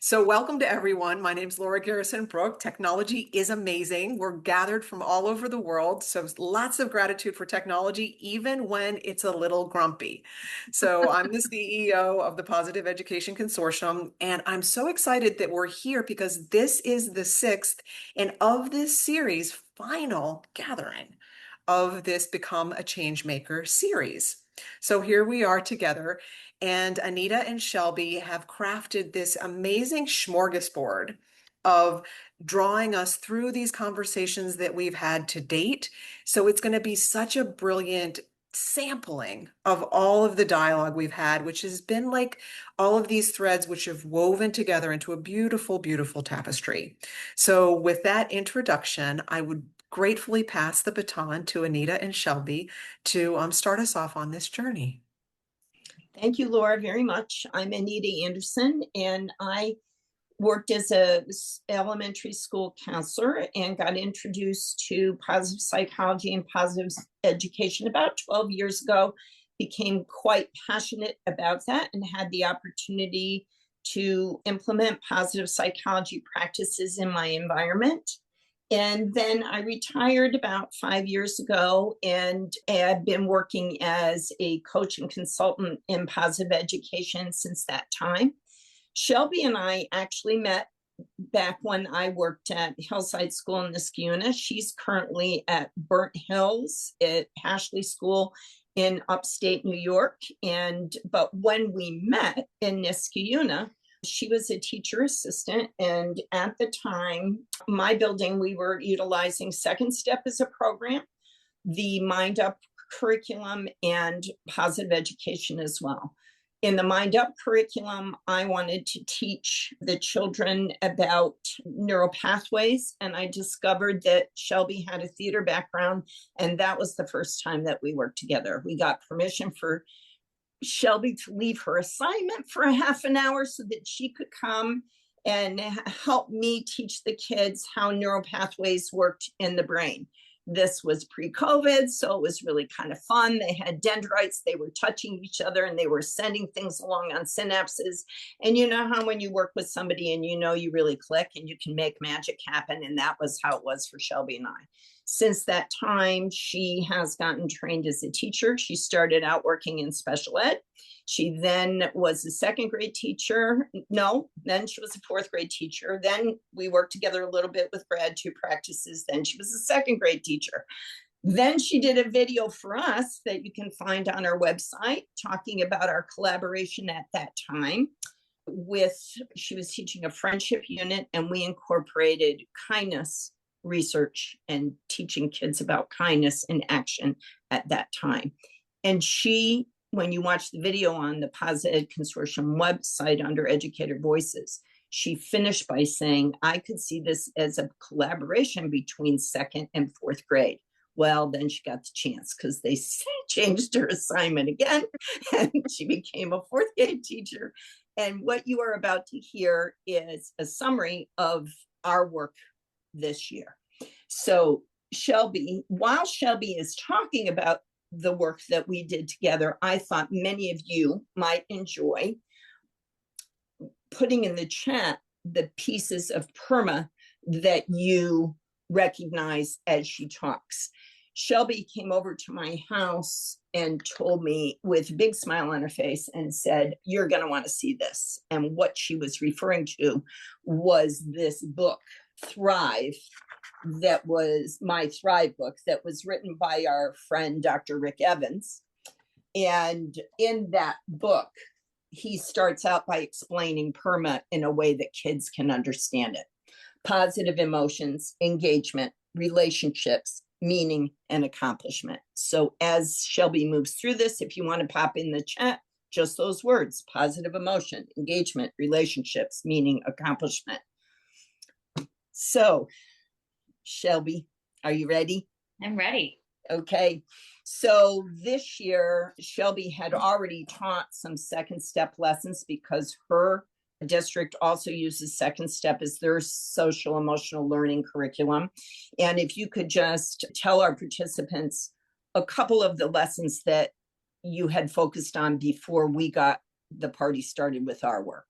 So, welcome to everyone. My name's Laura Garrison Brooke. Technology is amazing. We're gathered from all over the world. So, lots of gratitude for technology, even when it's a little grumpy. So, I'm the CEO of the Positive Education Consortium, and I'm so excited that we're here because this is the sixth and of this series' final gathering of this Become a Changemaker series. So, here we are together. And Anita and Shelby have crafted this amazing smorgasbord of drawing us through these conversations that we've had to date. So it's going to be such a brilliant sampling of all of the dialogue we've had, which has been like all of these threads which have woven together into a beautiful, beautiful tapestry. So with that introduction, I would gratefully pass the baton to Anita and Shelby to start us off on this journey. Thank you, Laura, very much. I'm Anita Andersen, and I worked as a elementary school counselor and got introduced to positive psychology and positive education about 12 years ago. Became quite passionate about that and had the opportunity to implement positive psychology practices in my environment. And then I retired about 5 years ago and have been working as a coach and consultant in positive education since that time. Shelby and I actually met back when I worked at Hillside School in Niskayuna. She's currently at Burnt Hills at Hashley School in upstate New York. But when we met in Niskayuna, she was a teacher assistant. And at the time, my building, we were utilizing Second Step as a program, the Mind Up curriculum, and positive education as well. In the Mind Up curriculum, I wanted to teach the children about neural pathways. And I discovered that Shelby had a theater background. And that was the first time that we worked together. We got permission for Shelby to leave her assignment for a half an hour so that she could come and help me teach the kids how neural pathways worked in the brain. This was pre-COVID, so it was really kind of fun. They had dendrites, they were touching each other and they were sending things along on synapses. And you know how when you work with somebody and you know you really click and you can make magic happen, and that was how it was for Shelby and I. Since that time, she has gotten trained as a teacher. She started out working in special ed. She then was a second grade teacher. No, then she was a fourth grade teacher. Then we worked together a little bit with Brad, 2 practices. Then she was a second grade teacher. Then she did a video for us that you can find on our website talking about our collaboration at that time. She was teaching a friendship unit, and we incorporated kindness research and teaching kids about kindness in action at that time. And she, when you watch the video on the Positive Ed Consortium website under Educator Voices, she finished by saying, I could see this as a collaboration between second and fourth grade. Well, then she got the chance because they changed her assignment again and she became a fourth grade teacher. And what you are about to hear is a summary of our work this year. So Shelby, while Shelby is talking about the work that we did together, I thought many of you might enjoy putting in the chat the pieces of PERMA that you recognize as she talks. Shelby came over to my house and told me with a big smile on her face and said, you're going to want to see this. And what she was referring to was this book, Thrive, that was my Thrive book that was written by our friend, Dr. Rick Evans. And in that book, he starts out by explaining PERMA in a way that kids can understand it. Positive emotions, engagement, relationships, meaning, and accomplishment. So as Shelby moves through this, if you want to pop in the chat, just those words, positive emotion, engagement, relationships, meaning, accomplishment. So Shelby, are you ready? I'm ready. Okay. So this year, Shelby had already taught some second step lessons because her district also uses second step as their social emotional learning curriculum. And if you could just tell our participants a couple of the lessons that you had focused on before we got the party started with our work.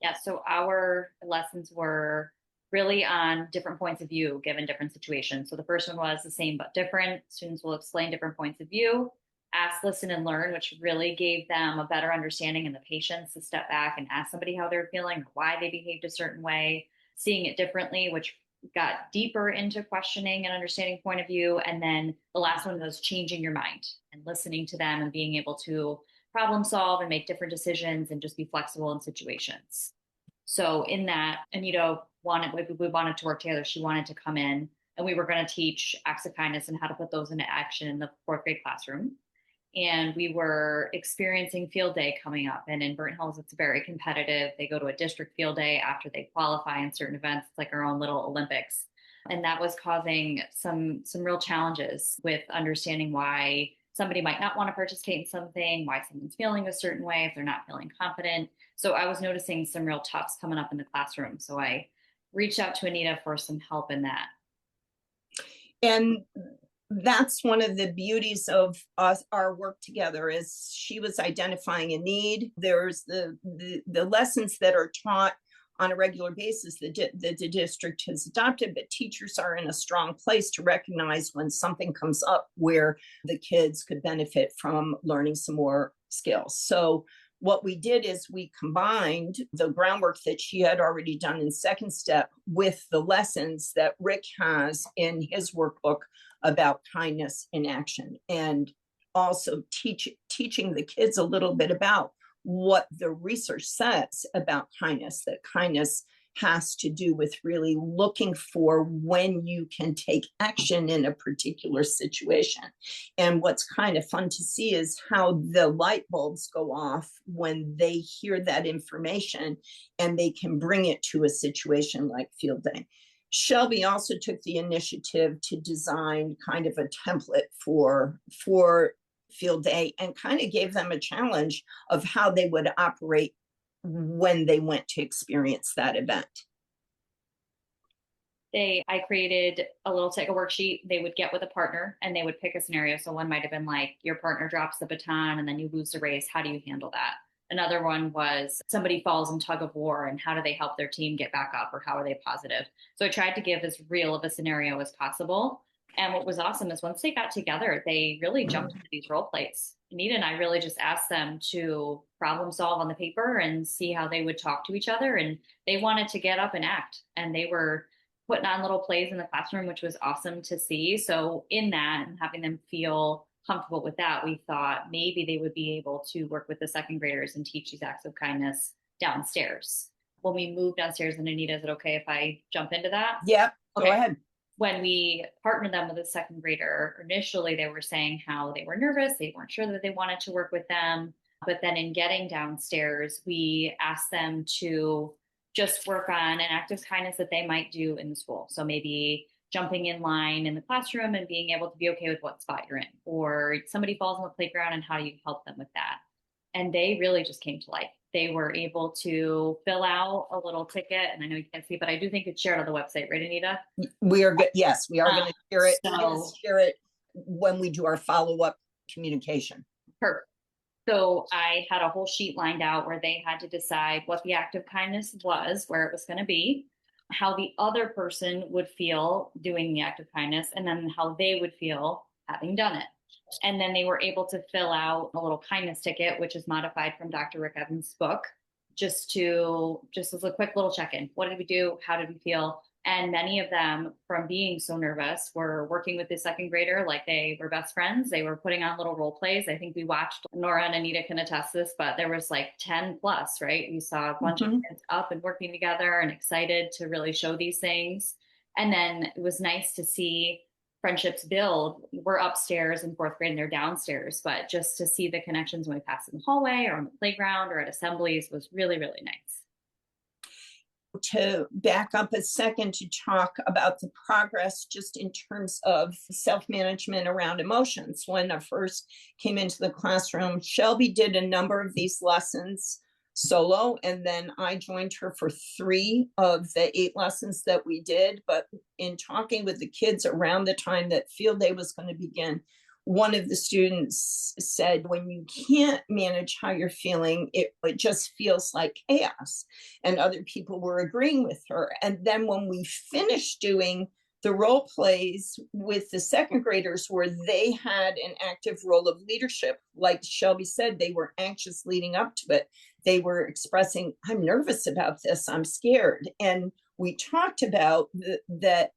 Yeah, so our lessons were really on different points of view given different situations. So the first one was the same but different. Students will explain different points of view, ask, listen, and learn, which really gave them a better understanding and the patience to step back and ask somebody how they're feeling or why they behaved a certain way, seeing it differently, which got deeper into questioning and understanding point of view. And then the last one was changing your mind and listening to them and being able to problem solve and make different decisions and just be flexible in situations. So in that, Anita we wanted to work together. She wanted to come in and we were going to teach acts of kindness and how to put those into action in the fourth grade classroom. And we were experiencing field day coming up. And in Burnt Hills, it's very competitive. They go to a district field day after they qualify in certain events. It's like our own little Olympics. And that was causing some real challenges with understanding why somebody might not want to participate in something, why someone's feeling a certain way if they're not feeling confident. So I was noticing some real toughs coming up in the classroom. So I reached out to Anita for some help in that. And that's one of the beauties of our work together, is she was identifying a need. There's the lessons that are taught on a regular basis that the district has adopted, but teachers are in a strong place to recognize when something comes up where the kids could benefit from learning some more skills. So what we did is we combined the groundwork that she had already done in second step with the lessons that Rick has in his workbook about kindness in action, and also teaching the kids a little bit about what the research says about kindness, that kindness has to do with really looking for when you can take action in a particular situation. And what's kind of fun to see is how the light bulbs go off when they hear that information and they can bring it to a situation like field day. Shelby also took the initiative to design kind of a template for field day and kind of gave them a challenge of how they would operate when they went to experience that event. I created a worksheet they would get with a partner and they would pick a scenario. So one might have been like, your partner drops the baton and then you lose the race. How do you handle that? Another one was somebody falls in tug of war and how do they help their team get back up, or how are they positive? So I tried to give as real of a scenario as possible. And what was awesome is once they got together, they really jumped into these role plays. Anita and I really just asked them to problem solve on the paper and see how they would talk to each other. And they wanted to get up and act. And they were putting on little plays in the classroom, which was awesome to see. So in that and having them feel comfortable with that, we thought maybe they would be able to work with the second graders and teach these acts of kindness downstairs. When we moved downstairs, and Anita, is it okay if I jump into that? Yeah, okay. Go ahead. When we partnered them with a second grader, initially they were saying how they were nervous, they weren't sure that they wanted to work with them. But then in getting downstairs, we asked them to just work on an act of kindness that they might do in the school. So maybe jumping in line in the classroom and being able to be okay with what spot you're in, or somebody falls on the playground and how you help them with that. And they really just came to life. They were able to fill out a little ticket, and I know you can't see, but I do think it's shared on the website, right, Anita? We are good. Yes, we are going to share it. So, we're going to share it when we do our follow-up communication. Perfect. So I had a whole sheet lined out where they had to decide what the act of kindness was, where it was going to be, how the other person would feel doing the act of kindness, and then how they would feel having done it. And then they were able to fill out a little kindness ticket, which is modified from Dr. Rick Evans' book, just as a quick little check-in. What did we do? How did we feel? And many of them, from being so nervous, were working with the second grader like they were best friends. They were putting on little role plays. I think we watched, Nora and Anita can attest this, but there was like 10 plus, right? We saw a bunch of kids up and working together and excited to really show these things. And then it was nice to see friendships build. We're upstairs in fourth grade and they're downstairs, but just to see the connections when we pass in the hallway or on the playground or at assemblies was really, really nice. To back up a second to talk about the progress just in terms of self-management around emotions. When I first came into the classroom, Shelby did a number of these lessons solo, and then I joined her for 3 of the 8 lessons that we did. But in talking with the kids around the time that field day was going to begin, one of the students said, when you can't manage how you're feeling, it just feels like chaos. And other people were agreeing with her. And then when we finished doing the role plays with the second graders, where they had an active role of leadership, like Shelby said, they were anxious leading up to it. They were expressing, I'm nervous about this, I'm scared. And we talked about that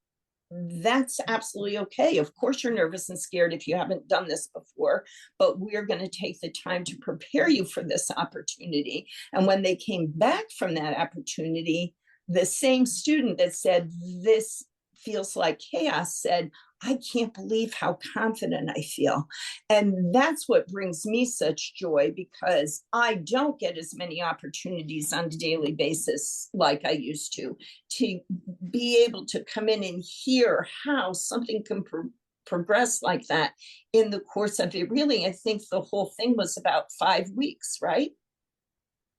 that's absolutely okay. Of course, you're nervous and scared if you haven't done this before, but we're going to take the time to prepare you for this opportunity. And when they came back from that opportunity, the same student that said, this feels like chaos, said, I can't believe how confident I feel. And that's what brings me such joy, because I don't get as many opportunities on a daily basis like I used to be able to come in and hear how something can progress like that in the course of it. Really, I think the whole thing was about 5 weeks, right?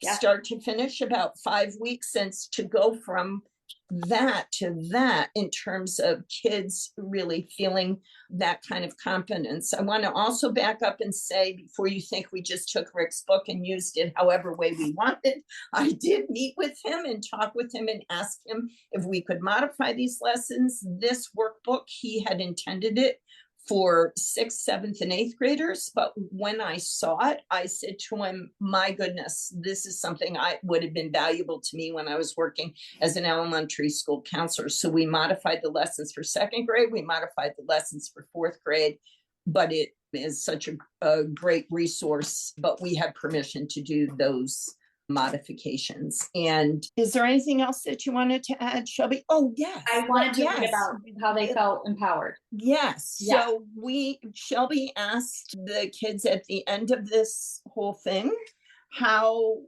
Yeah. Start to finish, about 5 weeks, since to go from that to that in terms of kids really feeling that kind of confidence. I want to also back up and say, before you think we just took Rick's book and used it however way we wanted, I did meet with him and talk with him and ask him if we could modify these lessons. This workbook, he had intended it for 6th, 7th, and 8th graders. But when I saw it, I said to him, my goodness, this is something I would have been valuable to me when I was working as an elementary school counselor. So we modified the lessons for 2nd grade. We modified the lessons for 4th grade, but it is such a great resource, but we have permission to do those modifications. And is there anything else that you wanted to add, Shelby? Oh, yes. I wanted to read about how they felt empowered. Yes. Yeah. So Shelby asked the kids at the end of this whole thing how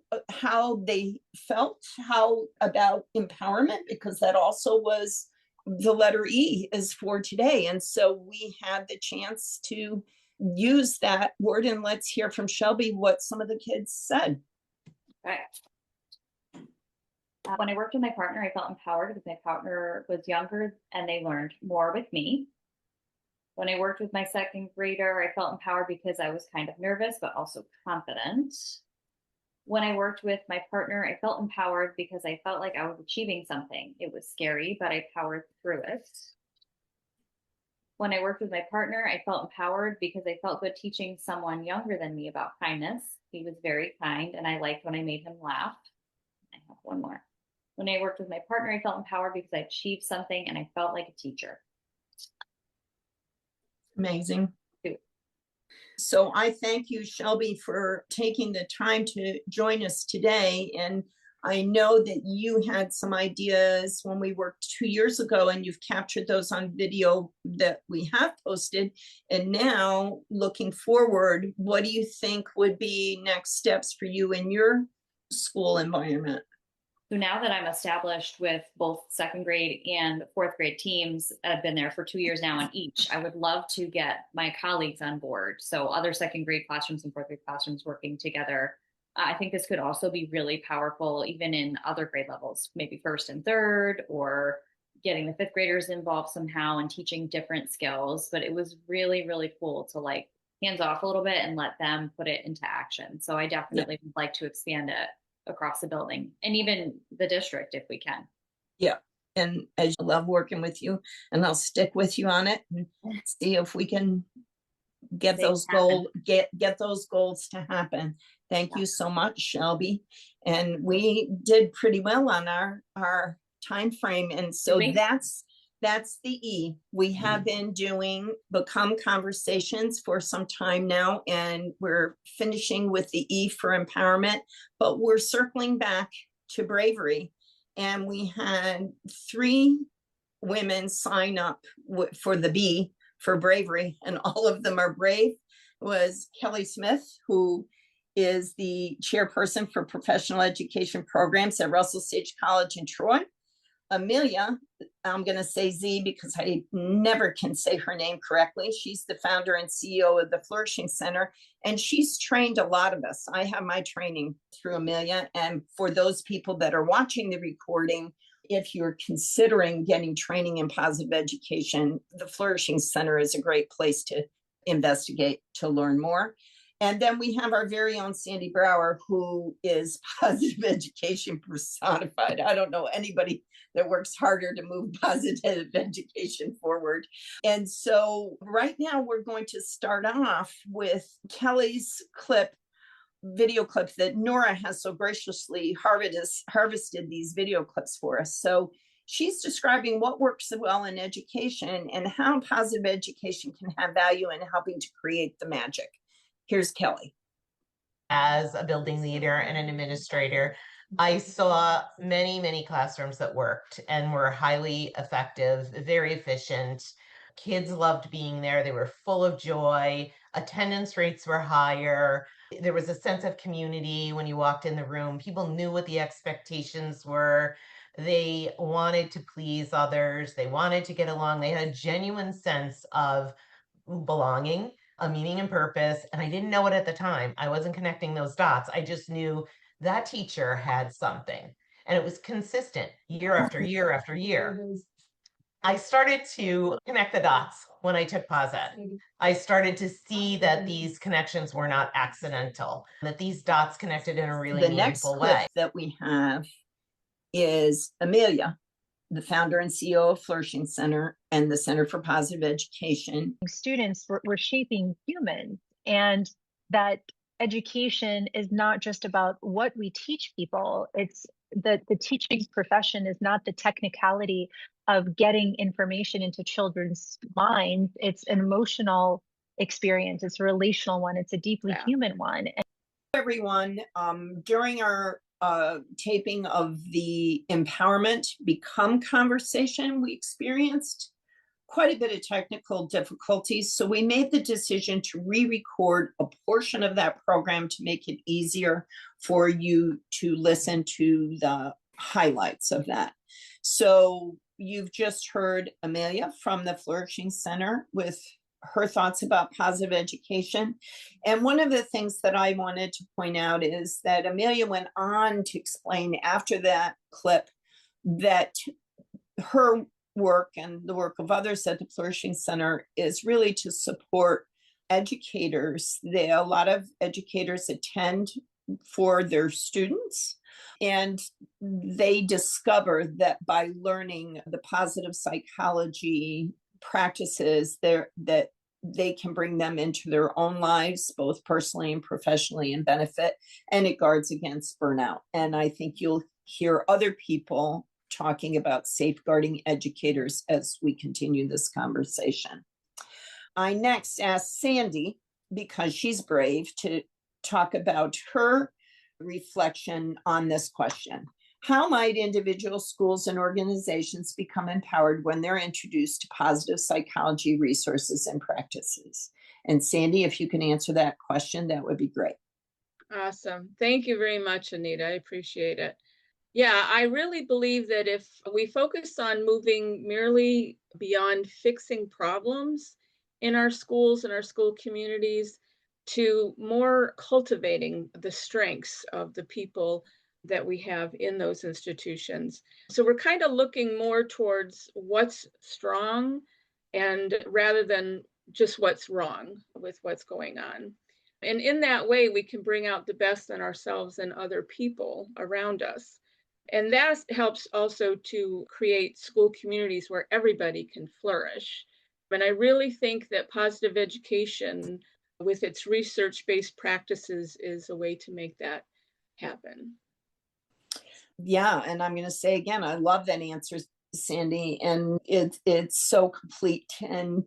they felt, how about empowerment, because that also was the letter E is for today. And so we had the chance to use that word, and let's hear from Shelby what some of the kids said. Right. When I worked with my partner, I felt empowered because my partner was younger and they learned more with me. When I worked with my 2nd grader, I felt empowered because I was kind of nervous, but also confident. When I worked with my partner, I felt empowered because I felt like I was achieving something. It was scary, but I powered through it. When I worked with my partner, I felt empowered because I felt good teaching someone younger than me about kindness. He was very kind, and I liked when I made him laugh. I have one more. When I worked with my partner, I felt empowered because I achieved something and I felt like a teacher. Amazing. So I thank you, Shelby, for taking the time to join us today. And I know that you had some ideas when we worked 2 years ago, and you've captured those on video that we have posted. And now, looking forward, what do you think would be next steps for you in your school environment? So now that I'm established with both 2nd grade and 4th grade teams, I've been there for 2 years now in each, I would love to get my colleagues on board. So other 2nd grade classrooms and 4th grade classrooms working together. I think this could also be really powerful, even in other grade levels, maybe 1st and 3rd, or getting the 5th graders involved somehow and teaching different skills. But it was really, really cool to like hands off a little bit and let them put it into action. So I definitely would like to expand it across the building and even the district if we can. Yeah. And I love working with you, and I'll stick with you on it and see if we can get those goals, get those goals to happen. Thank you so much, Shelby. And we did pretty well on our time frame. And so that's the E. We have been doing Become Conversations for some time now, and we're finishing with the E for empowerment, but we're circling back to Bravery. And we had 3 women sign up for the B for Bravery, and all of them are brave. It was Kelly Smith, who is the chairperson for professional education programs at Russell Sage College in Troy. Amelia, I'm going to say Z because I never can say her name correctly. She's the founder and CEO of the Flourishing Center, and she's trained a lot of us. I have my training through Amelia. And for those people that are watching the recording, if you're considering getting training in positive education, the Flourishing Center is a great place to investigate to learn more. And then we have our very own Sandy Brower, who is positive education personified. I don't know anybody that works harder to move positive education forward. And so right now we're going to start off with Kelly's video clip that Nora has so graciously harvested these video clips for us. So she's describing what works well in education and how positive education can have value in helping to create the magic. Here's Kelly. As a building leader and an administrator, I saw many classrooms that worked and were highly effective, very efficient. Kids loved being there. They were full of joy. Attendance rates were higher. There was a sense of community when you walked in the room. People knew what the expectations were. They wanted to please others. They wanted to get along. They had a genuine sense of belonging, a meaning and purpose. And I didn't know it at the time. I wasn't connecting those dots. I just knew that teacher had something. And it was consistent year after year after year. I started to connect the dots when I took PosEd. I started to see that these connections were not accidental, that these dots connected in a really meaningful way. The next clip that we have is Amelia, the founder and CEO of Flourishing Center and the Center for Positive Education. Students were shaping humans, and that education is not just about what we teach people. It's the teaching profession is not the technicality of getting information into children's minds. It's an emotional experience. It's a relational one. It's a deeply human one. Everyone, during our taping of the Empowerment Become conversation, we experienced quite a bit of technical difficulties. So we made the decision to re-record a portion of that program to make it easier for you to listen to the highlights of that. So you've just heard Amelia from the Flourishing Center with her thoughts about positive education. And one of the things that I wanted to point out is that Amelia went on to explain after that clip that her work and the work of others at the Flourishing Center is really to support educators. A lot of educators attend for their students, and they discover that by learning the positive psychology practices that they can bring them into their own lives, both personally and professionally, and benefit, and it guards against burnout. And I think you'll hear other people talking about safeguarding educators as we continue this conversation. I next asked Sandy, because she's brave, to talk about her reflection on this question. How might individual schools and organizations become empowered when they're introduced to positive psychology resources and practices? And Sandy, if you can answer that question, that would be great. Awesome. Thank you very much, Anita. I appreciate it. Yeah, I really believe that if we focus on moving merely beyond fixing problems in our schools and our school communities to more cultivating the strengths of the people that we have in those institutions. So we're kind of looking more towards what's strong and rather than just what's wrong with what's going on. And in that way, we can bring out the best in ourselves and other people around us. And that helps also to create school communities where everybody can flourish. And I really think that positive education with its research-based practices is a way to make that happen. Yeah, and I'm going to say again, I love that answer, Sandy, and it's so complete. And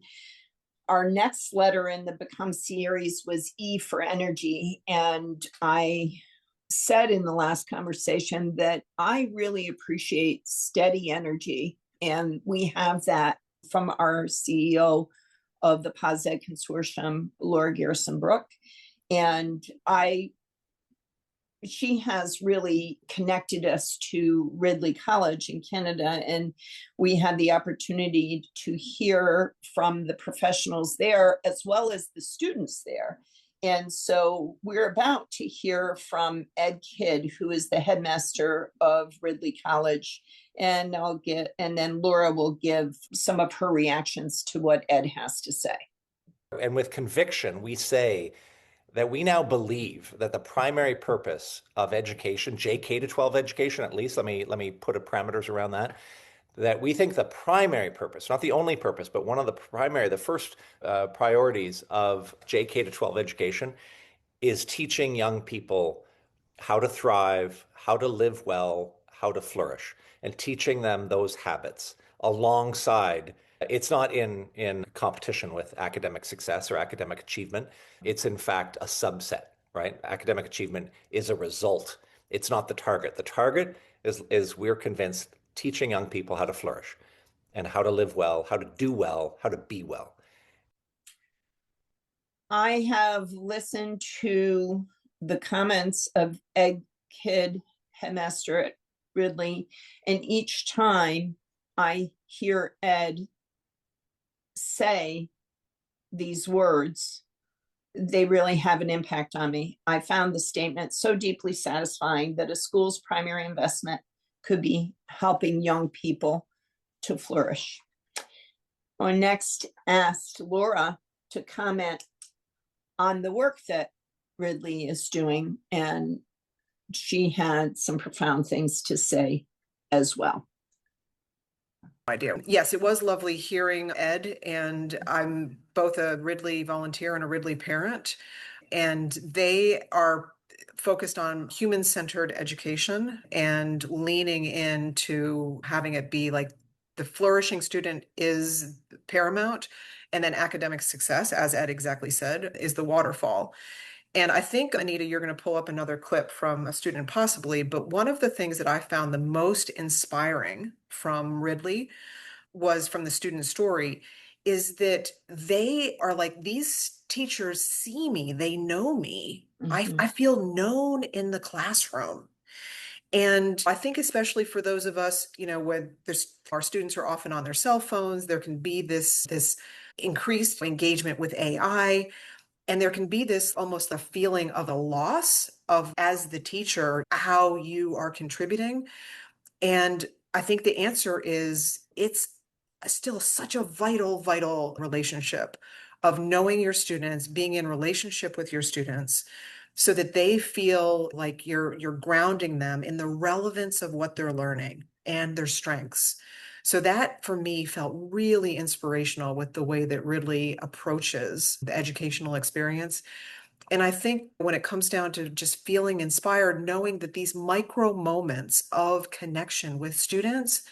our next letter in the Become series was E for energy. And I said in the last conversation that I really appreciate steady energy. And we have that from our CEO of the Positive Education Consortium, Laura Garrison-Brooke. And she has really connected us to Ridley College in Canada, and we had the opportunity to hear from the professionals there as well as the students there. And so we're about to hear from Ed Kidd, who is the headmaster of Ridley College, and then Laura will give some of her reactions to what Ed has to say. And with conviction, we say that we now believe that the primary purpose of education, JK to 12 education at least, let me put a parameters around that we think the primary purpose, not the only purpose, but one of the first priorities of JK to 12 education is teaching young people how to thrive, how to live well, how to flourish, and teaching them those habits alongside. It's not in competition with academic success or academic achievement. It's in fact a subset, right? Academic achievement is a result. It's not the target. The target is we're convinced teaching young people how to flourish and how to live well, how to do well, how to be well. I have listened to the comments of Ed Kidd Headmaster at Ridley, and each time I hear Ed say these words, they really have an impact on me. I found the statement so deeply satisfying that a school's primary investment could be helping young people to flourish. I next asked Laura to comment on the work that Ridley is doing, and she had some profound things to say as well. Idea. Yes, it was lovely hearing Ed, and I'm both a Ridley volunteer and a Ridley parent, and they are focused on human-centered education and leaning into having it be like the flourishing student is paramount, and then academic success, as Ed exactly said, is the waterfall. And I think, Anita, you're going to pull up another clip from a student possibly, but one of the things that I found the most inspiring from Ridley was from the student story is that they are like, these teachers see me, they know me. I feel known in the classroom. And I think especially for those of us, when our students are often on their cell phones, there can be this increased engagement with AI. And there can be this almost a feeling of a loss of, as the teacher, how you are contributing. And I think the answer is it's still such a vital relationship of knowing your students, being in relationship with your students so that they feel like you're grounding them in the relevance of what they're learning and their strengths. So that for me felt really inspirational with the way that Ridley approaches the educational experience. And I think when it comes down to just feeling inspired, knowing that these micro moments of connection with students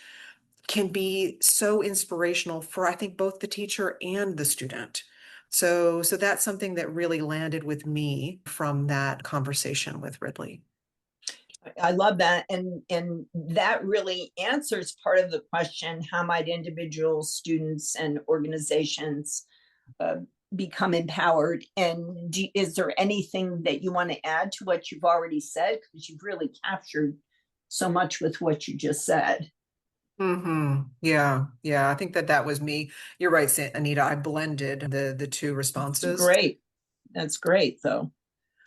can be so inspirational for, I think, both the teacher and the student. So that's something that really landed with me from that conversation with Ridley. I love that. And that really answers part of the question, how might individuals, students, and organizations become empowered? And is there anything that you want to add to what you've already said? Because you've really captured so much with what you just said. Yeah. I think that was me. You're right, Anita. I blended the two responses. That's great, though.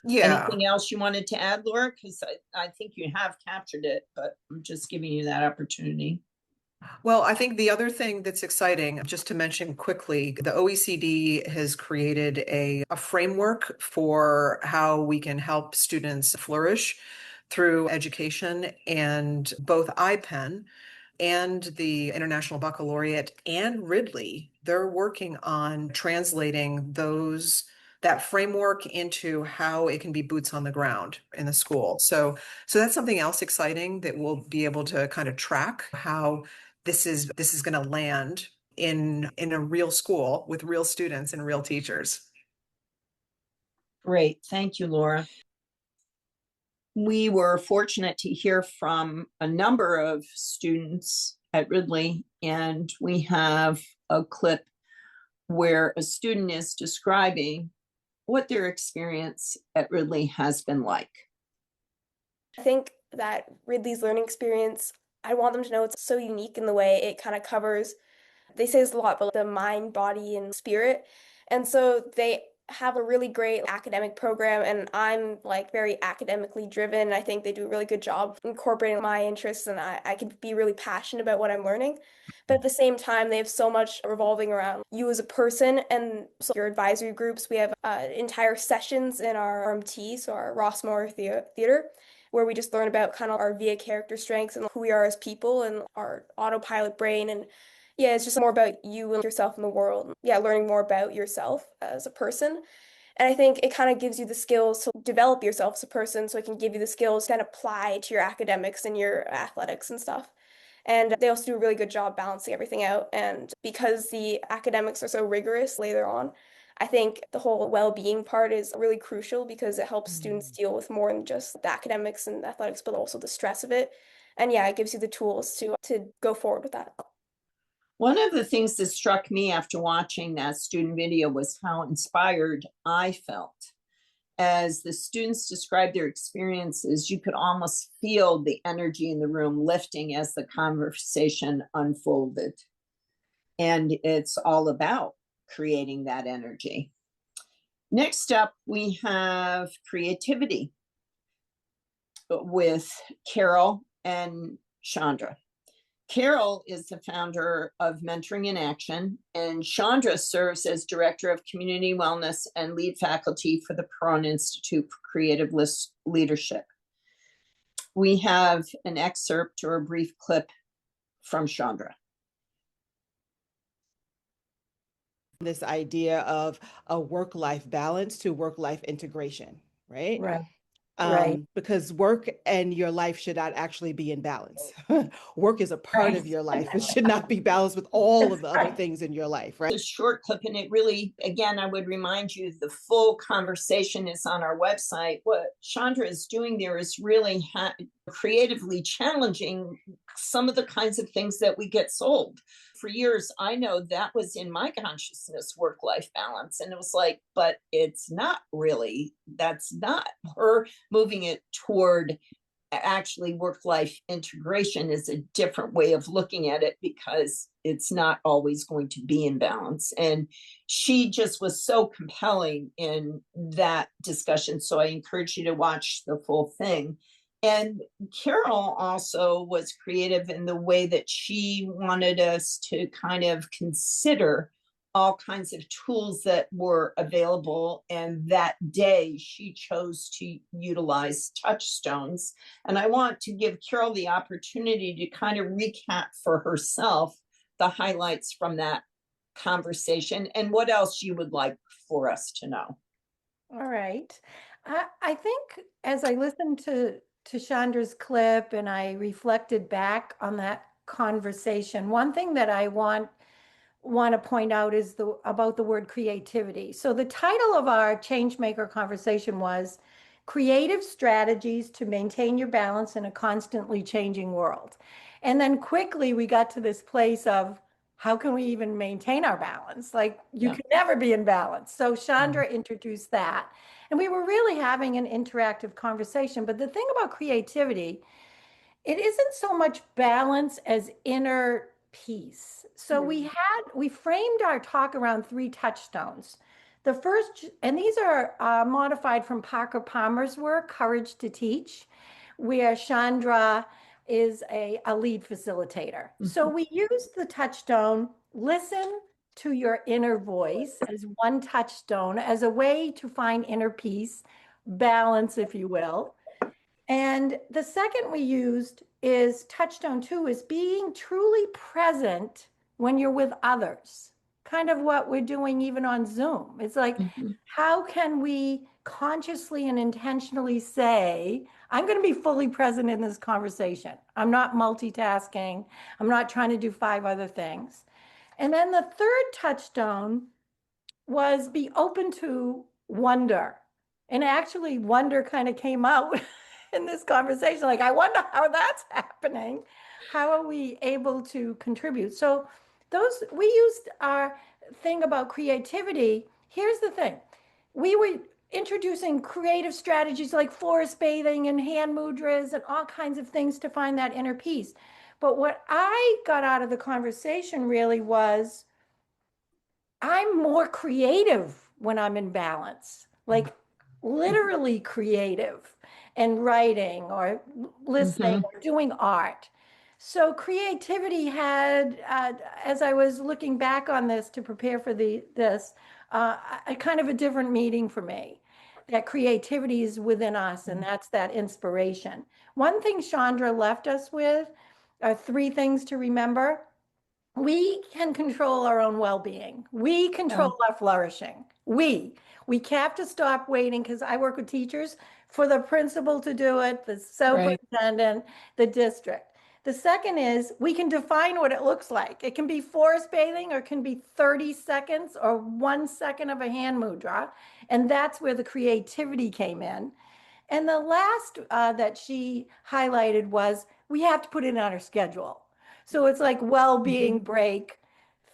Yeah. Anything else you wanted to add, Laura? Because I think you have captured it, but I'm just giving you that opportunity. Well, I think the other thing that's exciting, just to mention quickly, the OECD has created a framework for how we can help students flourish through education, and both IPEN and the International Baccalaureate and Ridley, they're working on translating that framework into how it can be boots on the ground in the school. So that's something else exciting that we'll be able to kind of track how this is going to land in a real school with real students and real teachers. Great. Thank you, Laura. We were fortunate to hear from a number of students at Ridley, and we have a clip where a student is describing what their experience at Ridley has been like. I think that Ridley's learning experience, I want them to know it's so unique in the way it kind of covers, they say this a lot, but the mind, body, and spirit. And so they have a really great academic program, and I'm like very academically driven. I think they do a really good job incorporating my interests, and I can be really passionate about what I'm learning. But at the same time, they have so much revolving around you as a person. And so your advisory groups, we have entire sessions in our RMT, so our Rossmore Theater, where we just learn about kind of our VA character strengths and who we are as people and our autopilot brain. And yeah, it's just more about you and yourself in the world. Yeah, learning more about yourself as a person. And I think it kind of gives you the skills to develop yourself as a person, so it can give you the skills to kind of apply to your academics and your athletics and stuff. And they also do a really good job balancing everything out. And because the academics are so rigorous later on, I think the whole well-being part is really crucial because it helps students deal with more than just the academics and athletics, but also the stress of it. And yeah, it gives you the tools to go forward with that. One of the things that struck me after watching that student video was how inspired I felt. As the students described their experiences, you could almost feel the energy in the room lifting as the conversation unfolded. And it's all about creating that energy. Next up, we have creativity with Carol and Chandra. Carol is the founder of Mentoring in Action, and Chandra serves as Director of Community Wellness and lead faculty for the Perron Institute for Creative Leadership. We have an excerpt or a brief clip from Chandra. This idea of a work-life balance to work-life integration, right? Right. Right. Because work and your life should not actually be in balance. Work is a part of your life. It should not be balanced with all of the other things in your life, right? A short clip, and it really, again, I would remind you, the full conversation is on our website. What Chandra is doing there is really creatively challenging some of the kinds of things that we get sold. For years, I know that was in my consciousness, work-life balance. And it was like, but it's not really, that's not. Her moving it toward actually work-life integration is a different way of looking at it because it's not always going to be in balance. And she just was so compelling in that discussion. So I encourage you to watch the full thing. And Carol also was creative in the way that she wanted us to kind of consider all kinds of tools that were available. And that day she chose to utilize touchstones. And I want to give Carol the opportunity to kind of recap for herself the highlights from that conversation and what else you would like for us to know. All right. I think as I listened to Chandra's clip and I reflected back on that conversation, one thing that I want to point out is about the word creativity. So the title of our Changemaker conversation was Creative Strategies to Maintain Your Balance in a Constantly Changing World. And then quickly we got to this place of how can we even maintain our balance? Like you can never be in balance. So Chandra introduced that. And we were really having an interactive conversation. But the thing about creativity, it isn't so much balance as inner peace. So we framed our talk around 3 touchstones. The first, and these are modified from Parker Palmer's work, Courage to Teach, where Chandra is a lead facilitator. So we used the touchstone, listen to your inner voice, as one touchstone, as a way to find inner peace, balance, if you will. And the second we used is touchstone 2, is being truly present when you're with others. Kind of what we're doing even on Zoom. It's like, how can we consciously and intentionally say, I'm going to be fully present in this conversation. I'm not multitasking. I'm not trying to do 5 other things. And then the third touchstone was be open to wonder. And actually wonder kind of came out in this conversation. Like, I wonder how that's happening. How are we able to contribute? So we used our thing about creativity. Here's the thing. We were introducing creative strategies like forest bathing and hand mudras and all kinds of things to find that inner peace. But what I got out of the conversation really was, I'm more creative when I'm in balance, like literally creative and writing or listening or doing art. So creativity had, as I was looking back on this to prepare for this, a kind of a different meaning for me. That creativity is within us, and that's that inspiration. One thing Chandra left us with are 3 things to remember. We can control our own well-being. We control our flourishing. We have to stop waiting, because I work with teachers, for the principal to do it, the superintendent, the district. The second is we can define what it looks like. It can be forest bathing, or it can be 30 seconds or 1 second of a hand mudra. And that's where the creativity came in. And the last that she highlighted was we have to put it on our schedule. So it's like well-being break,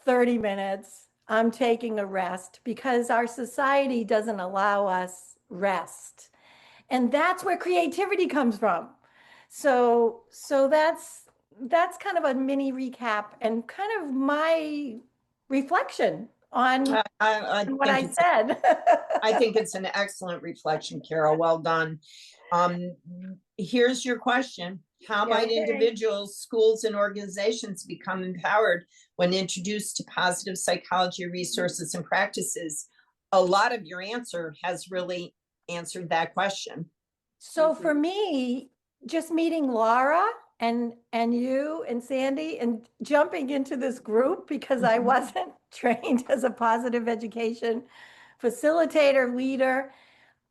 30 minutes, I'm taking a rest, because our society doesn't allow us rest. And that's where creativity comes from. So that's kind of a mini recap and kind of my reflection on what I said. I think it's an excellent reflection, Carol. Well done. Here's your question. How might individuals, schools, and organizations become empowered when introduced to positive psychology resources and practices? A lot of your answer has really answered that question. So for me, just meeting Laura and you and Sandy and jumping into this group, because I wasn't trained as a positive education facilitator, leader,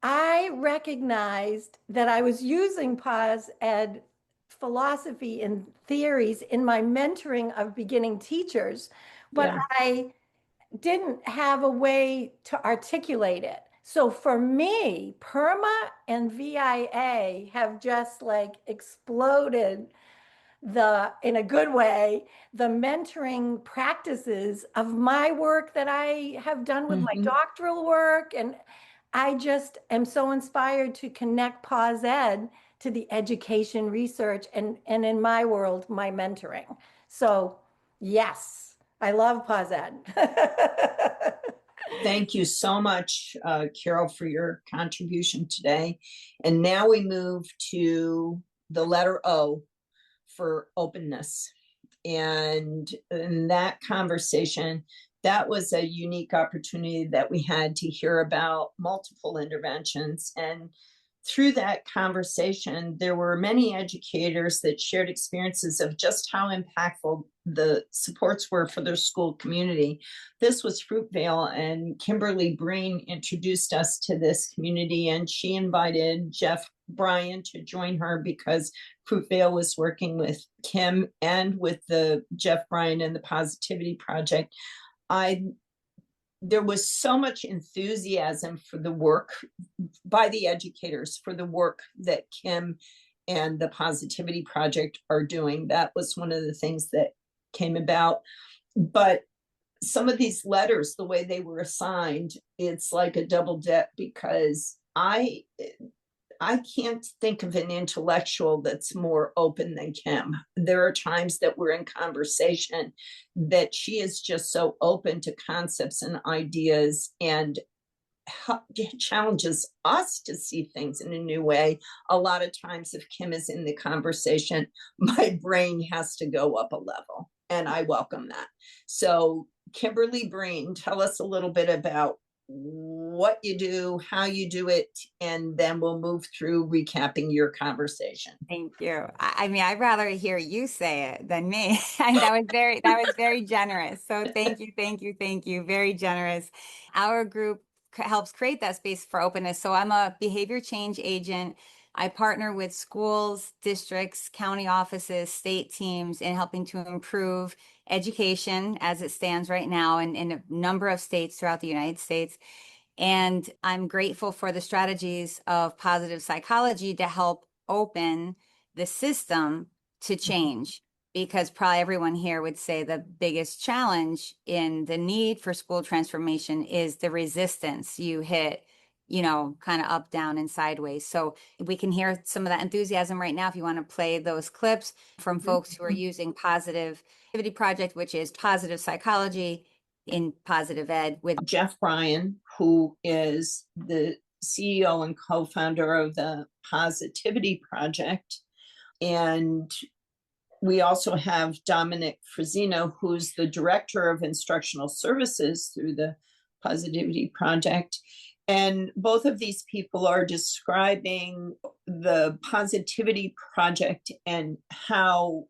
I recognized that I was using pos ed philosophy and theories in my mentoring of beginning teachers, but I didn't have a way to articulate it. So for me, PERMA and VIA have just like exploded in a good way, the mentoring practices of my work that I have done with my doctoral work. And I just am so inspired to connect Pos Ed to the education research and in my world, my mentoring. So yes, I love Pos Ed. Thank you so much, Carol, for your contribution today. And now we move to the letter O for openness. And in that conversation, that was a unique opportunity that we had to hear about multiple interventions. And through that conversation, there were many educators that shared experiences of just how impactful the supports were for their school community. This was Fruitvale, and Kimberly Breen introduced us to this community, and she invited Jeff Bryan to join her because Fruitvale was working with Kim and with the Jeff Bryan and the Positivity Project. There was so much enthusiasm for the work by the educators, for the work that Kim and the Positivity Project are doing. That was one of the things that came about. But some of these letters, the way they were assigned, it's like a double dip, because I can't think of an intellectual that's more open than Kim. There are times that we're in conversation that she is just so open to concepts and ideas and challenges us to see things in a new way. A lot of times if Kim is in the conversation, my brain has to go up a level, and I welcome that. So Kimberly Breen, tell us a little bit about what you do, how you do it, and then we'll move through recapping your conversation. Thank you. I mean, I'd rather hear you say it than me. That was very generous. So thank you. Very generous. Our group helps create that space for openness. So I'm a behavior change agent. I partner with schools, districts, county offices, state teams in helping to improve education as it stands right now in a number of states throughout the United States. And I'm grateful for the strategies of positive psychology to help open the system to change, because probably everyone here would say the biggest challenge in the need for school transformation is the resistance you hit, kind of up, down, and sideways. So we can hear some of that enthusiasm right now if you want to play those clips from folks who are using Positive Activity Project, which is positive psychology in positive ed with Jeff Bryan, who is the CEO and co-founder of the Positivity Project. And we also have Dominic Frazino, who's the director of instructional services through the Positivity Project. And both of these people are describing the Positivity Project and how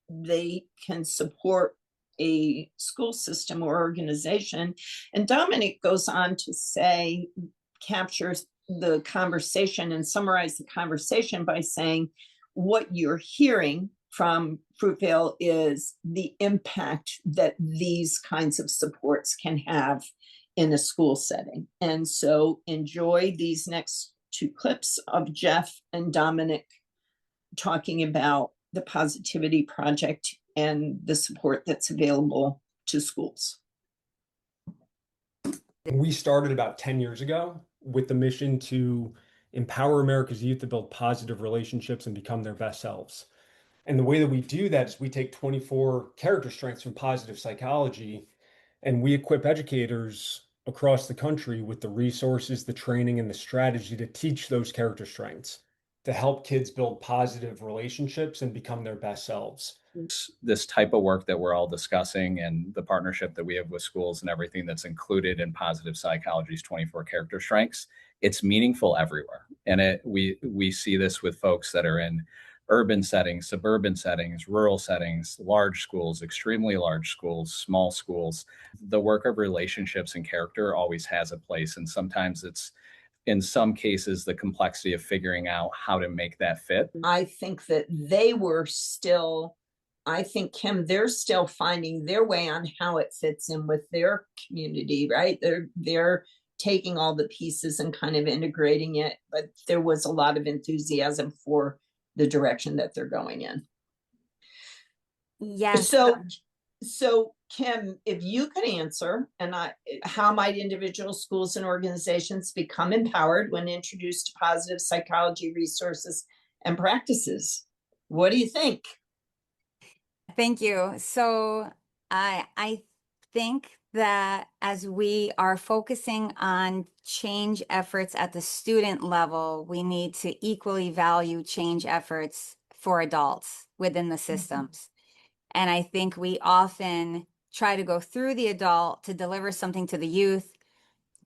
they can support a school system or organization. And Dominic goes on to say, captures the conversation and summarize the conversation by saying, what you're hearing from Fruitvale is the impact that these kinds of supports can have in a school setting. And so enjoy these next two clips of Jeff and Dominic talking about the Positivity Project and the support that's available to schools. We started about 10 years ago with the mission to empower America's youth to build positive relationships and become their best selves. And the way that we do that is we take 24 character strengths from positive psychology, and we equip educators across the country with the resources, the training, and the strategy to teach those character strengths to help kids build positive relationships and become their best selves. This type of work that we're all discussing and the partnership that we have with schools and everything that's included in positive psychology's 24 character strengths, it's meaningful everywhere. And we see this with folks that are in urban settings, suburban settings, rural settings, large schools, extremely large schools, small schools. The work of relationships and character always has a place. And sometimes it's, in some cases, the complexity of figuring out how to make that fit. I think that they were still, I think, Kim, they're still finding their way on how it fits in with their community, right? They're taking all the pieces and kind of integrating it, but there was a lot of enthusiasm for the direction that they're going in. Yes. So Kim, if you could answer, how might individual schools and organizations become empowered when introduced to positive psychology resources and practices? What do you think? Thank you. So I think that as we are focusing on change efforts at the student level, we need to equally value change efforts for adults within the systems. And I think we often try to go through the adult to deliver something to the youth,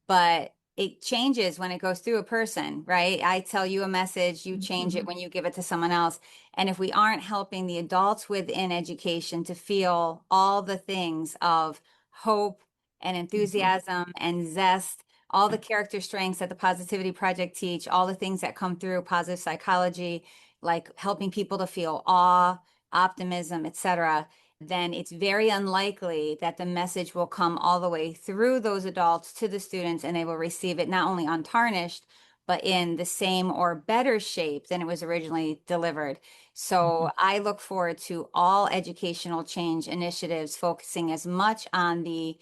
but it changes when it goes through a person, right? I tell you a message, you change it when you give it to someone else. And if we aren't helping the adults within education to feel all the things of hope and enthusiasm and zest, all the character strengths that the Positivity Project teach, all the things that come through positive psychology, like helping people to feel awe, optimism, etc., then it's very unlikely that the message will come all the way through those adults to the students, and they will receive it not only untarnished, but in the same or better shape than it was originally delivered. So I look forward to all educational change initiatives focusing as much on the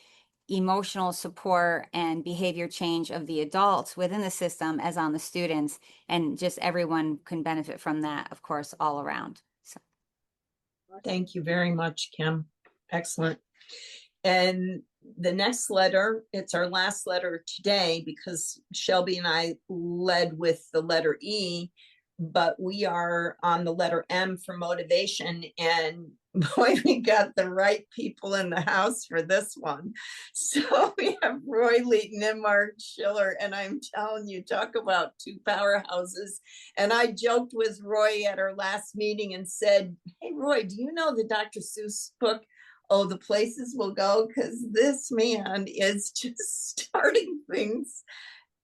emotional support and behavior change of the adults within the system as on the students, and just everyone can benefit from that, of course, all around. So. Thank you very much, Kim. Excellent. And the next letter, it's our last letter today because Shelby and I led with the letter E, but we are on the letter M for motivation. And boy, we got the right people in the house for this one. So we have Roy Leighton and Mark Schiller, and I'm telling you, talk about two powerhouses. And I joked with Roy at our last meeting and said, hey, Roy, do you know the Dr. Seuss book, Oh, the Places We'll Go? Because this man is just starting things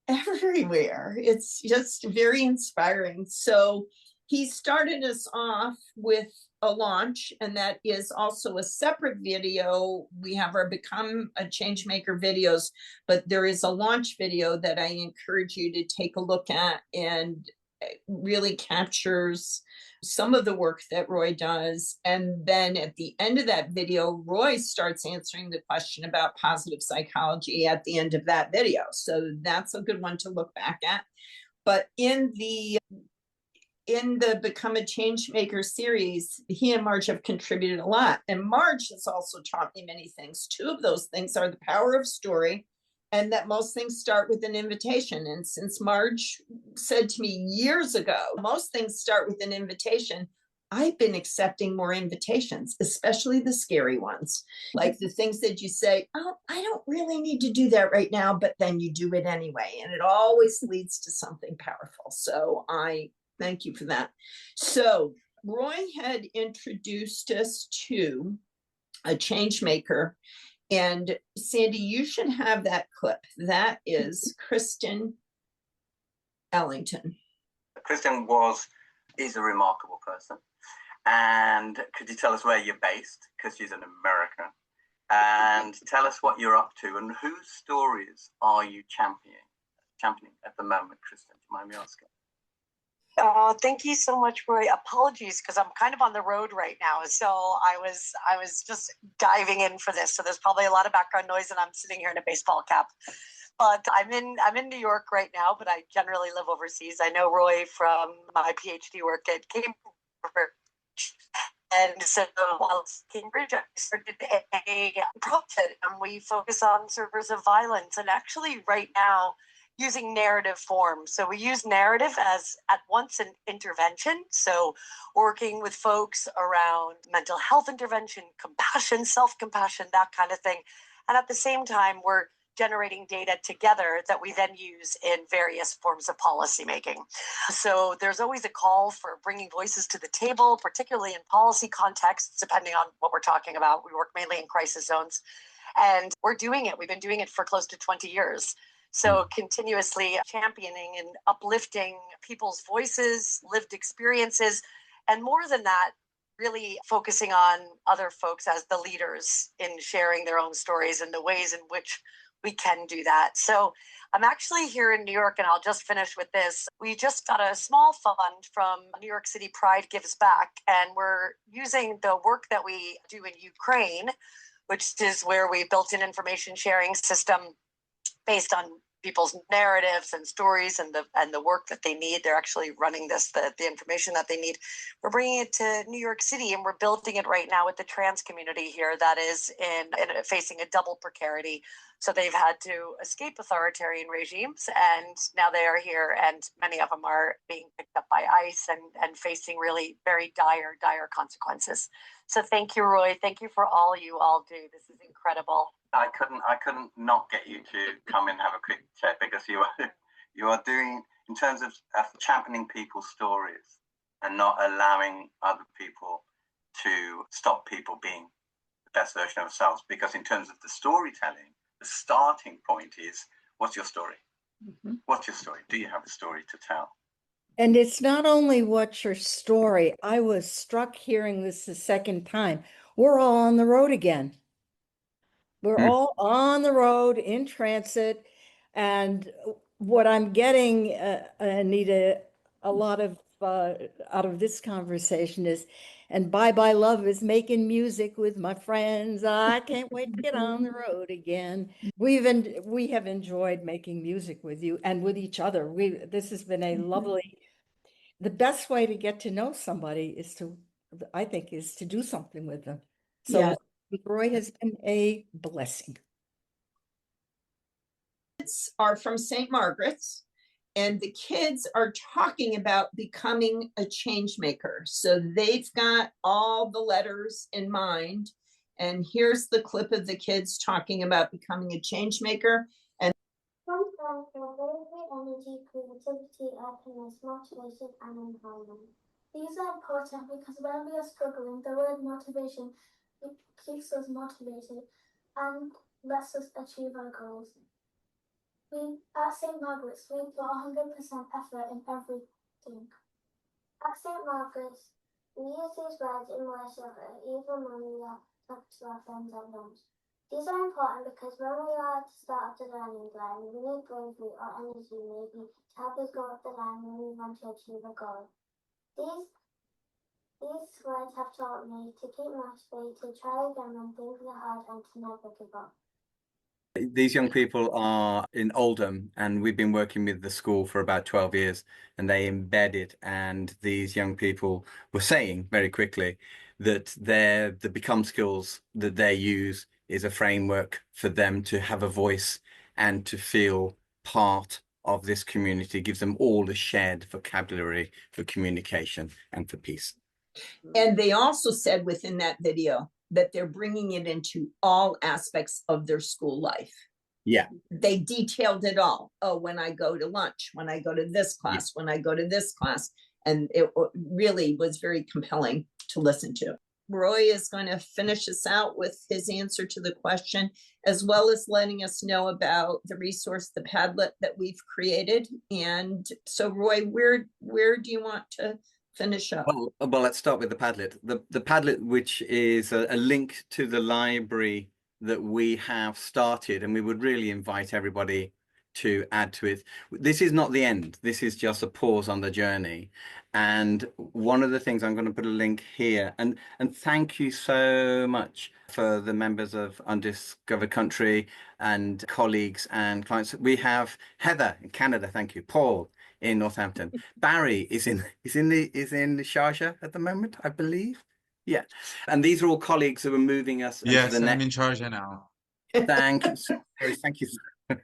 everywhere. It's just very inspiring. So he started us off with a launch, and that is also a separate video. We have our Become a Changemaker videos, but there is a launch video that I encourage you to take a look at, and it really captures some of the work that Roy does. And then at the end of that video, Roy starts answering the question about positive psychology at the end of that video. So that's a good one to look back at. But in the Become a Changemaker series, he and Marge have contributed a lot. And Marge has also taught me many things. Two of those things are the power of story and that most things start with an invitation. And since Marge said to me years ago, most things start with an invitation, I've been accepting more invitations, especially the scary ones, like the things that you say, oh, I don't really need to do that right now, but then you do it anyway. And it always leads to something powerful. So I thank you for that. So Roy had introduced us to a Changemaker. And Sandy, you should have that clip. That is Kristen Ellington. Kristen is a remarkable person. And could you tell us where you're based? Because she's an American. And tell us what you're up to and whose stories are you championing at the moment, Kristen? Do you mind me asking? Thank you so much, Roy. Apologies, because I'm kind of on the road right now. So I was just diving in for this. So there's probably a lot of background noise, and I'm sitting here in a baseball cap. But I'm in New York right now, but I generally live overseas. I know Roy from my PhD work at Cambridge. And so while Cambridge, I started a project, and we focus on survivors of violence. And actually right now, using narrative form. So we use narrative as at once an intervention. So working with folks around mental health intervention, compassion, self-compassion, that kind of thing. And at the same time, we're generating data together that we then use in various forms of policymaking. So there's always a call for bringing voices to the table, particularly in policy contexts, depending on what we're talking about. We work mainly in crisis zones, and we're doing it. We've been doing it for close to 20 years. So continuously championing and uplifting people's voices, lived experiences, and more than that, really focusing on other folks as the leaders in sharing their own stories and the ways in which we can do that. So I'm actually here in New York, and I'll just finish with this. We just got a small fund from New York City Pride Gives Back, and we're using the work that we do in Ukraine, which is where we built an information sharing system based on people's narratives and stories and the work that they need. They're actually running the information that they need. We're bringing it to New York City, and we're building it right now with the trans community here that is facing a double precarity. So they've had to escape authoritarian regimes, and now they are here, and many of them are being picked up by ICE and facing really very dire consequences. So thank you, Roy. Thank you for all you all do. This is incredible. I couldn't not get you to come and have a quick chat, because you are doing, in terms of championing people's stories and not allowing other people to stop people being the best version of themselves. Because in terms of the storytelling, the starting point is, what's your story? Mm-hmm. What's your story? Do you have a story to tell? And it's not only what's your story. I was struck hearing this the second time. We're all on the road again. We're all on the road in transit. And what I'm getting, Anita, a lot of out of this conversation is, and bye-bye love is making music with my friends. I can't wait to get on the road again. We have enjoyed making music with you and with each other. This has been a lovely, the best way to get to know somebody is to do something with them. So yeah. Roy has been a blessing. Kids are from St. Margaret's, and the kids are talking about becoming a change maker. So they've got all the letters in mind. And here's the clip of the kids talking about becoming a change maker. And bravery, energy, creativity, openness, motivation, and empowerment. These are important because when we are struggling, the word motivation keeps us motivated and lets us achieve our goals. We at St. Margaret's, we put 100% effort in everything. At St. Margaret's, we use these words in worship even when we are talking to our friends at lunch. These are important because when we are at the start of the learning line, we need bravery or energy maybe to help us go up the line when we want to achieve a goal. These words have taught me to keep motivated, to try again when things are hard, and to never give up. These young people are in Oldham, and we've been working with the school for about 12 years, and they embedded, and these young people were saying very quickly that the Become skills that they use is a framework for them to have a voice and to feel part of this community, gives them all a shared vocabulary for communication and for peace. And they also said within that video that they're bringing it into all aspects of their school life. Yeah. They detailed it all. Oh, when I go to lunch, when I go to this class, when I go to this class. And it really was very compelling to listen to. Roy is going to finish us out with his answer to the question, as well as letting us know about the resource, the Padlet that we've created. And so, Roy, where do you want to finish up? Well, let's start with the Padlet. The Padlet, which is a link to the library that we have started, and we would really invite everybody to add to it. This is not the end. This is just a pause on the journey. And one of the things, I'm going to put a link here, and thank you so much for the members of Undiscovered Country and colleagues and clients. We have Heather in Canada, thank you. Paul in Northampton. Barry is in Sharjah at the moment, I believe. Yeah. And these are all colleagues who are moving us into the next. I'm in Sharjah now. Thank you. Thank you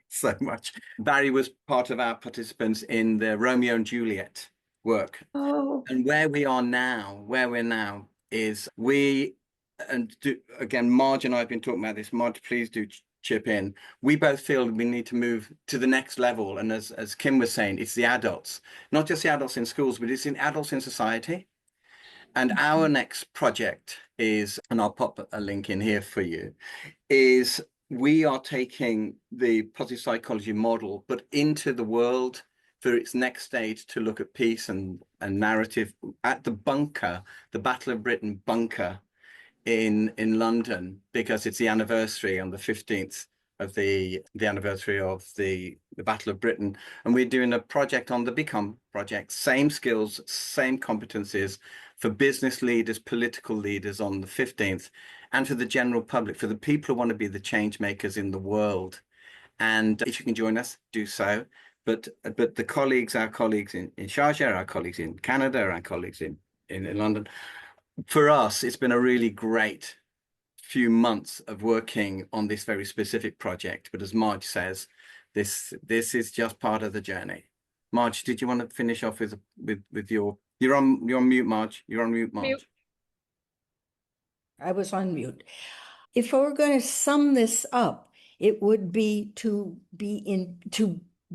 so much. Barry was part of our participants in the Romeo and Juliet work. Oh. And where we're now is again, Marge and I have been talking about this. Marge, please do chip in. We both feel we need to move to the next level. And as Kim was saying, it's the adults, not just the adults in schools, but it's in adults in society. And our next project is, and I'll pop a link in here for you, is we are taking the positive psychology model, but into the world for its next stage to look at peace and narrative at the bunker, the Battle of Britain bunker in London, because it's the anniversary on the 15th of the anniversary of the Battle of Britain. And we're doing a project on the Become project, same skills, same competencies for business leaders, political leaders on the 15th, and for the general public, for the people who want to be the change makers in the world. And if you can join us, do so. But the colleagues, our colleagues in Sharjah, our colleagues in Canada, our colleagues in London, for us, it's been a really great few months of working on this very specific project. But as Marge says, this is just part of the journey. Marge, did you want to finish off with your? You're on mute, Marge. You're on mute, Marge. Mute. I was on mute. If I were going to sum this up, it would be to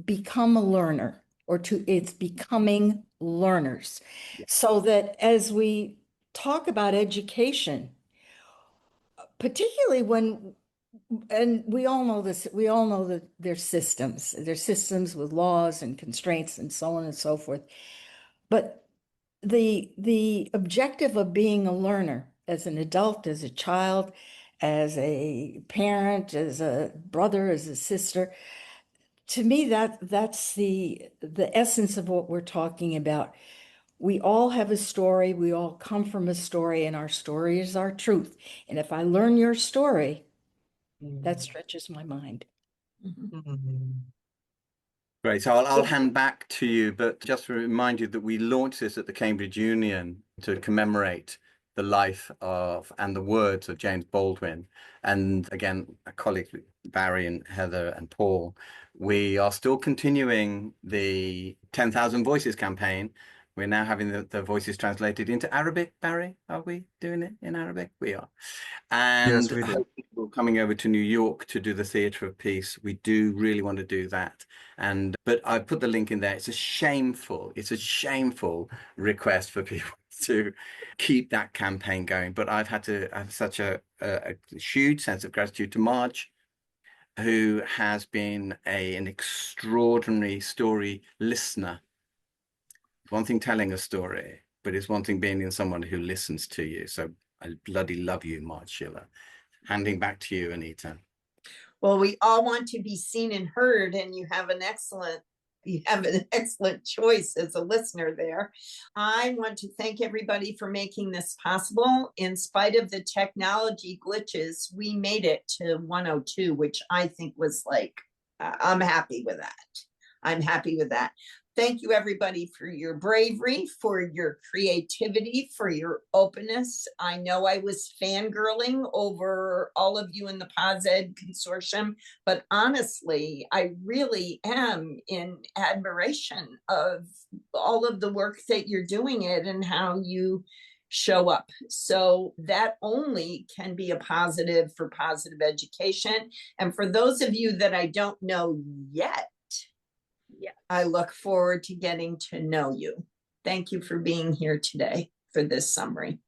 become a learner, or it's becoming learners. So that as we talk about education, particularly and we all know this, we all know that there's systems with laws and constraints and so on and so forth. But the objective of being a learner as an adult, as a child, as a parent, as a brother, as a sister, to me, that's the essence of what we're talking about. We all have a story. We all come from a story, and our story is our truth. And if I learn your story, that stretches my mind. Great. So I'll hand back to you, but just to remind you that we launched this at the Cambridge Union to commemorate the life of and the words of James Baldwin. And again, a colleague, Barry and Heather and Paul, we are still continuing the 10,000 Voices campaign. We're now having the voices translated into Arabic. Barry, are we doing it in Arabic? We are. And yes, we're coming over to New York to do the Theatre of Peace. We do really want to do that. But I put the link in there. It's a shameful request for people to keep that campaign going. But I've had to have such a huge sense of gratitude to Marge, who has been an extraordinary story listener. One thing telling a story, but it's one thing being in someone who listens to you. So I bloody love you, Marge Schiller. Handing back to you, Anita. Well, we all want to be seen and heard, and you have an excellent choice as a listener there. I want to thank everybody for making this possible. In spite of the technology glitches, we made it to 102, which I think was like, I'm happy with that. Thank you, everybody, for your bravery, for your creativity, for your openness. I know I was fangirling over all of you in the PosEd Consortium, but honestly, I really am in admiration of all of the work that you're doing it and how you show up. So that only can be a positive for positive education. And for those of you that I don't know yet, I look forward to getting to know you. Thank you for being here today for this summary.